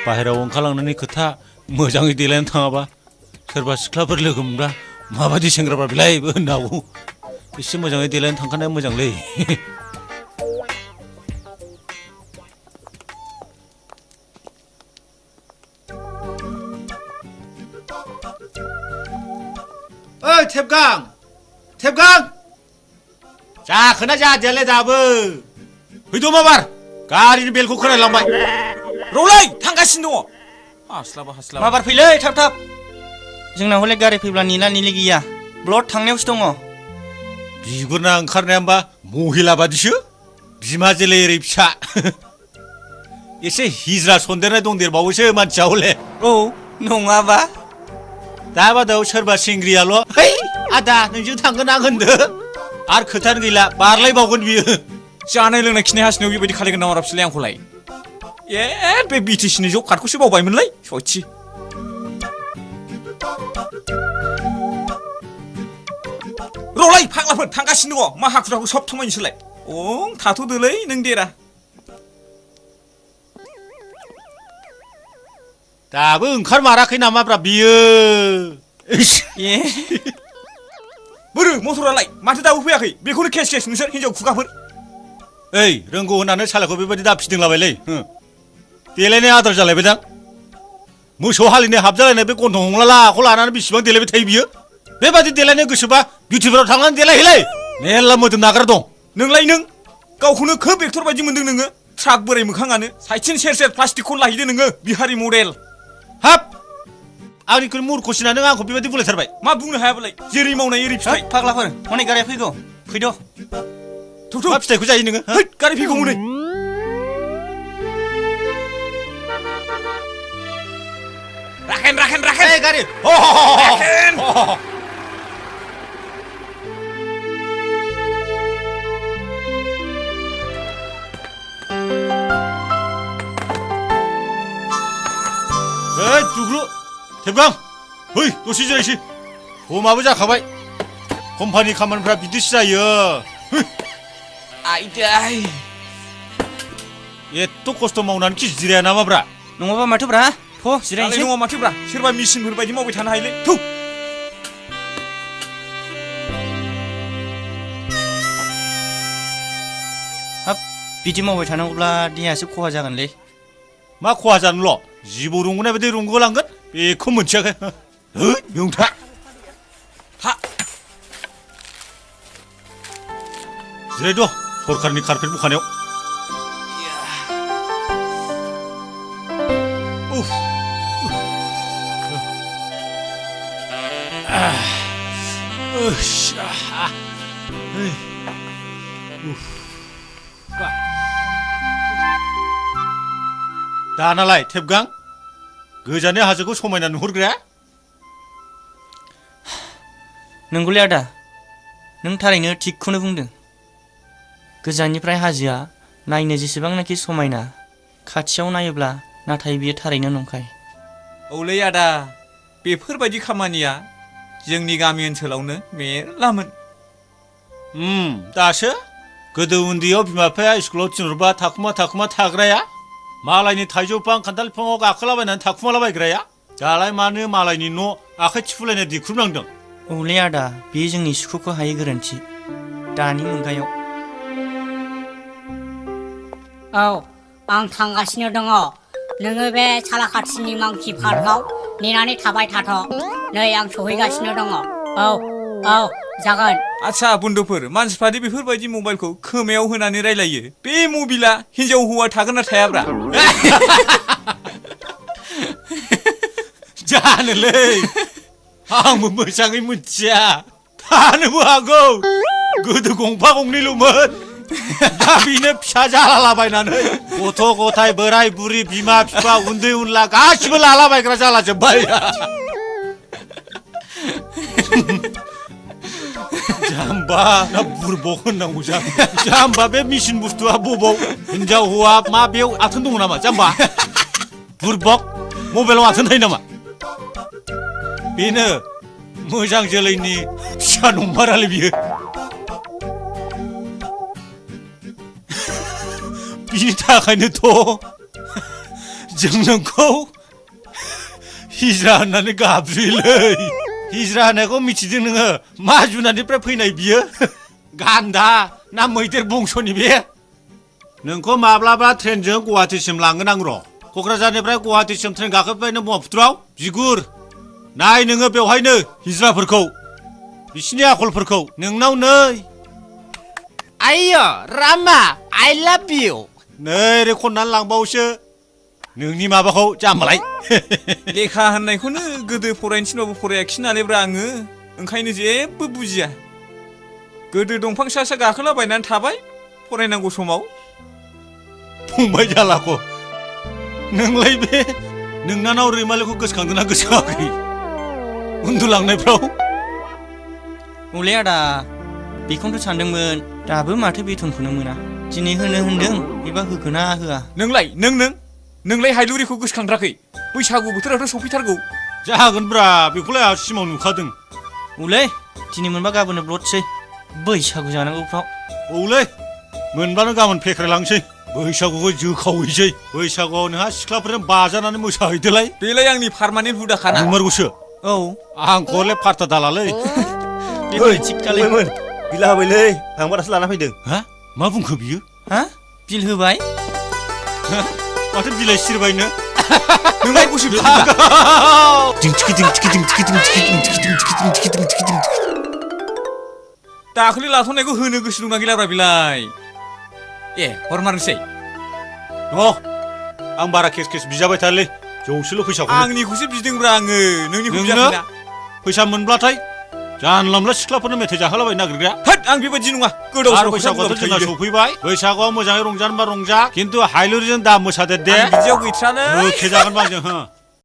बाहेरायाव ओंखारलांनायनि खोथा मोजाङै देलायनो थाङाबा सोरबा सिख्लाफोर लोगो मोनब्ला माबायदि सेंग्राफ्रा बेलायबो होननो हागौ एसे मोजाङै देलायनो थांखानाया मोजांलै ओइ थेबगां थेबगां जाखोना जादियालाय दाबो फैद' माबार गारिनि बेलखौ खोनालांबाय रौलै थांगासिनो दङ हास्लाबा माबार फैलै थाब थाब जोंना हले गारि फैब्ला निला निलि गैया ब्लड थांनायावसो दङ बिगुरना ओंखारनाया होमबा महिला बादिसो बिमाजे लेरै फिसा एसे हिज्रा सन्देरनाय दंदेरबावोसो मानसिया हले औ नङाबा दा बादाव सोरबा सेंग्रियाल' है आदा नोंजों थांगोन आं होनदो आरो खोथानो गैला बारलायबावगोन बियो जानाय लोंनाय खिनाय हासुनायाव बेबायदि खालायगोन नामा राबसिलाय आंखौलाय बे बिटिसिनि जब कार्डखौसो बावबायमोनलाय सयथि रौलै फाग्लाफोर थांगासिनो दङ मा हाखु दाखु सब थांबायनोसोलाय थाथ'दोलै नों देरा दाबो ओंखारमाराखै नामाब्रा बियो बोरो मटरालाय माथो दाबो फैयाखै बेखौनो केस केस नोंसोर हिनजाव खुगाफोर ओइ रोंगौ होननानै सालाखौ बेबायदि दा फिदिंलाबायलै देलायनाय आदार जालायबायदां मोसौ हालिनाय हाबजालायनाय बे गन्थं हंलालाखौ लानानै बेसेबां देलायबाय थायो बियो बेबादि देलायनो गोसोबा बिउटिफोराव थांनानै देलायहैलै मेरला मोदोम नाग्रा दं नोंलाय नों गावखौनो खोब एक्टर बायदि मोनदों नोङो ट्राक बोराय मोखाङानो साइथिन सेर सेर प्लास्टिकखौ लाहैदो नोङो बिहारि मडेल हाब आंनिख्रुइ मुरख'सिना नों आंखौ बेबायदि बुलायथारबाय मा बुंनो हायाबालाय जेरै मावनाय एरै फिथाइ फाग्लाफोर हनै गारिया फैगौ फैद' मा फिथाइखौ जायो नोङो गारि फैगौ हनै राखेन गारि जुग्रु थेबगां है दसे जिरायसै समाबो जाखाबाय कम्पानि खामानिफ्रा बिदिसो जायो आइदाय एथ' खस्थ' मावनानै खि जिराया नामाब्रा नङाबा माथोब्रा थ' जिरायनोसै नङा माथोब्रा सोरबा मेसिनफोर बायदि मावबाय थानो हायोलै थौ हाब बिदि मावबाय थानांगौब्ला देहायासो खहा जागोनलै मा खहा जानोल' जिबौ रंगोनाय बायदि रंगोलांगोन बेखौ मोनथियाखै नोंथा हा जिरायद' सरकारनि कारपेट बखानायाव दानालाय थेबगां गोजाननि हाजोखौ समायना नुहुरग्राया नंगौलै आदा नों थारैनो थिगखौनो बुंदों गोजाननिफ्राय हाजोआ नायनो जेसेबांनाखि समायना खाथियाव नायोब्ला नाथाय बियो थारैनो नंखाय औलै आदा बेफोरबायदि खामानिया जोंनि गामि ओनसोलावनो मेरलामोन दासो गोदो उन्दैयाव बिमा बिफाया स्कुलाव थिनहरबा थाखुमा थाग्राया मालायनि थाइजौ बिफां खान्थाल बिफाङाव गाखोलाबायनानै थाखुमालाबायग्राया दालाय मानो मालायनि न' आखाइ थिफुलायनाय दिख्रुबनांदों औलै आदा बेयो जोंनि सुखुखौ हायै गोरोन्थि दानि मुगायाव औ आं थांगासिनो दङ नोङो बे सालाखाथिनि मांकि पार्कआव नेनानै थाबाय थाथ' नै आं सहैगासिनो दङ औ जागोन आच्छा बन्धुफोर मानसिफ्रादि बेफोरबायदि मबाइलखौ खोमायाव होनानै रायलायो बे मबाइला हिनजाव हौवा थागोन ना थायाब्रा जानोलै आंबो मोजाङै मिथिया थानोबो हागौ गोदो गंफा गंनैल'मोन दा बेनो फिसा जालालाबायनानै गथ' गथाय बोराय बुरि बिमा बिफा उन्दै उनला गासिबो लालाबायग्रा जालाजोब्बाय जाम्बा ना बुरबक होननांगौ जाम्बा बे मेसिन बुस्थुआ बबाव हिनजाव हौवा मा बेयाव आथोन दङ नामा जाम्बा बुरबक मबाइलाव आथोन थायो नामा बेनो मोजां जोलैनि फिसा नंमारालै बियो बिनि थाखायनोथ' जों नोंखौ हिजरा होननानै गाबज्रियोलै हिजरा होननायखौ मिथिदों नोङो मा जुनारनिफ्राय फैनाय बियो गान्दा ना मैदेर बंस'नि बे नोंखौ माब्लाबा ट्रेनजों गुवाहाटिसिम लांगोन आं र' क'क्राझारनिफ्राय गुवाहाटिसिम ट्रेन गाखोबाय नों ब्रह्मपुत्रआव बिगुर नाय नोङो बेवहायनो हिजराफोरखौ बिसिनि आखलफोरखौ नोंनाव नै आइयो रामा आइ लाभ इउ नै ओरै खननानै लांबावोसो नोंनि माबाखौ जाम्बालाय लेखा होननायखौनो गोदो फरायनो थिनबाबो फरायाखिसै नालायब्रा आङो ओंखायनो जेबो बुजिया गोदो दंफां सा सा गाखोलाबायनानै थाबाय फरायनांगौ समाव फंबाय जालाखौ नोंलाय बे नोंनानाव रैमालिखौ गोसोखांदोंना गोसोखाङाखै उन्दुलांनायफ्राव औलै आदा बेखौनोथ' सानदोंमोन दाबो माथो बेथनखौनो मोना दिनै होनो होनदों एबा होगोना होआ नोंलाय हायलुरिखौ गोसोखांथाराखै बैसागु बोथोरावथ' सफैथारगौ जागोनब्रा बेखौलाय आहा सिमाव नुखादों औलै दिनै मोनबा गाबोननो ब्लडसै बैसागु जानांगौफ्राव औलै मोनबानो गाबोन फेख्रायलांसै बैसागुखौ जोखावहैसै बैसागुआव नोंहा सिख्लाफोरजों बाजानानै मोसाहैदोलाय बेलाय आंनि पार्मानेन्ट हुदाखाना नंमारगौसो औ आंखौ हले फार्था दालालै बेखौनो थिग खालाय बिला होबायलै आंबा दासो लाना फैदों हा मा बुंखो बियो हा बिल होबाय माथो बिलाइ सिरबायनो नोंलाय गुसु दाखालि लाथ'नायखौ होनो गोसो दंना गैलाब्रा बिलाय ए हरमारनोसै आं बारा केस केस बिजाबाय थालै जौसेल' फैसाखौ आंनिखौसो बिदोंब्रा आङो नोंनिखौ नोंनो बियाखैना फैसा मोनब्लाथाय जानला मोनला सिख्लाफोरनो मेथाइ जाहोलाबायनो नागिरग्राया होद आं बेबायदि नङा गोदाव आरो बैसागुआथ' जोंना सफैबाय बैसागुआव मोजाङै रंजानोबा रंजा खिन्थु हायलुरिजों दा मोसादेर दे बिदियाव गैथ्रानो खेजागोन बा जों